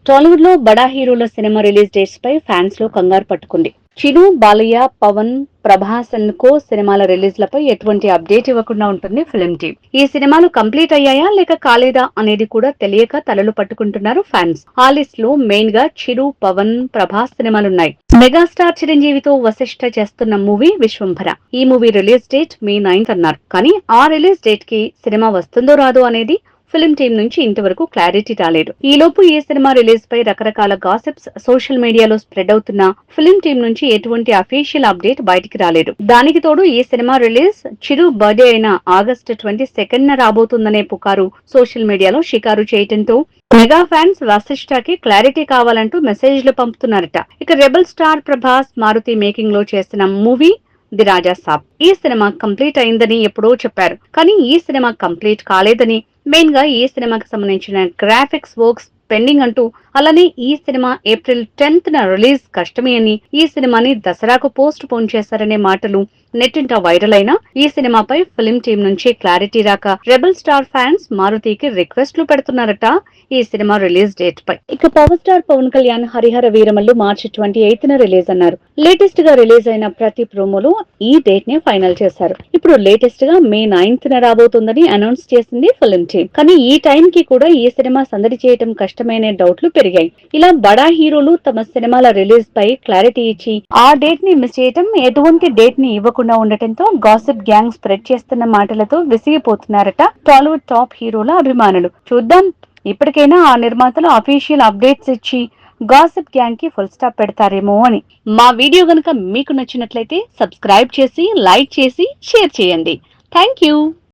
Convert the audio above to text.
టాలీవుడ్ లో బడా హీరోల సినిమా రిలీజ్ డేట్స్ పై ఫ్యాన్స్ లో కంగారు పట్టుకుంది. చిరు, బాలయ్య, పవన్, ప్రభాస్ అండ్ కో సినిమాల రిలీజ్ లపై ఎటువంటి అప్డేట్ ఇవ్వకుండా ఉంటుంది ఫిల్మ్ టీమ్. ఈ సినిమాలు కంప్లీట్ అయ్యాయా లేక కాలేదా అనేది కూడా తెలియక తలలు పట్టుకుంటున్నారు ఫ్యాన్స్. ఆ లిస్ట్ లో మెయిన్ గా చిరు, పవన్, ప్రభాస్ సినిమాలున్నాయి. మెగాస్టార్ చిరంజీవితో వశిష్ఠ చేస్తున్న మూవీ విశ్వంభర. ఈ మూవీ రిలీజ్ డేట్ మే 9th అన్నారు. కానీ ఆ రిలీజ్ డేట్ కి సినిమా వస్తుందో రాదో అనేది ఫిల్మ్ టీం నుంచి ఇంతవరకు క్లారిటీ రాలేదు. ఈలోపు ఈ సినిమా రిలీజ్ పై రకరకాల గాసిప్స్ సోషల్ మీడియాలో స్ప్రెడ్ అవుతున్నా ఫిల్మ్ టీం నుంచి ఎటువంటి అఫీషియల్ అప్డేట్ బయటికి రాలేదు. దానికి తోడు ఈ సినిమా రిలీజ్ చిరు బర్త్డే అయిన ఆగస్టు 22nd రాబోతుందనే పుకారు సోషల్ మీడియాలో షికారు చేయటంతో మెగా ఫ్యాన్స్ వశిష్ఠకి క్లారిటీ కావాలంటూ మెసేజ్లు పంపుతున్నారట. ఇక rebel star Prabhas Maruthi making లో చేసిన మూవీ ది రాజా సాబ్. ఈ సినిమా కంప్లీట్ అయిందని ఎప్పుడో చెప్పారు. కానీ ఈ సినిమా కంప్లీట్ కాలేదని, మెయిన్ గా ఈ సినిమాకి సంబంధించిన గ్రాఫిక్స్ వర్క్స్ పెండింగ్ అంటూ, అలానే ఈ సినిమా ఏప్రిల్ 10th రిలీజ్ కష్టమే అని, ఈ సినిమాని దసరాకు పోస్ట్ పోన్ చేశారనే మాటలు నెట్టింట వైరల్ అయినా ఈ సినిమాపై ఫిల్మ్ టీం నుంచి క్లారిటీ రాక రెబల్ స్టార్ ఫ్యాన్స్ మారుతికి రిక్వెస్ట్లు పెడుతున్నారట ఈ సినిమా రిలీజ్ డేట్ పై. ఇక పవర్ స్టార్ పవన్ కళ్యాణ్ హరిహర వీరమల్లు మార్చి 28th రిలీజ్ అన్నారు. లేటెస్ట్ గా రిలీజ్ అయిన ప్రతి ప్రోమోలో ఈ డేట్ ని ఫైనల్ చేశారు. ఇప్పుడు లేటెస్ట్ గా మే 9th రాబోతుందని అనౌన్స్ చేసింది ఫిల్మ్ టీం. కానీ ఈ టైం కి కూడా ఈ సినిమా సందడి చేయడం కష్టమైన డౌట్లు పెరిగాయి. ఇలా బడా హీరోలు తమ సినిమాల రిలీజ్ పై క్లారిటీ ఇచ్చి ఆ డేట్ ని మిస్ చేయటం, ఎటువంటి డేట్ ని ఇవ్వకుండా ఉండటంతో గాసిప్ గ్యాంగ్ స్ప్రెడ్ చేస్తున్న మాటలతో విసిగిపోతున్నారట టాలీవుడ్ టాప్ హీరోల అభిమానులు. చూద్దాం, ఇప్పటికైనా ఆ నిర్మాతలు అఫీషియల్ అప్డేట్స్ ఇచ్చి గాసిప్ గ్యాంగ్ కి ఫుల్ స్టాప్ పెడతారేమో అని. మా వీడియో గనుక మీకు నచ్చినట్లయితే సబ్స్క్రైబ్ చేసి, లైక్ చేసి, షేర్ చేయండి. Thank you.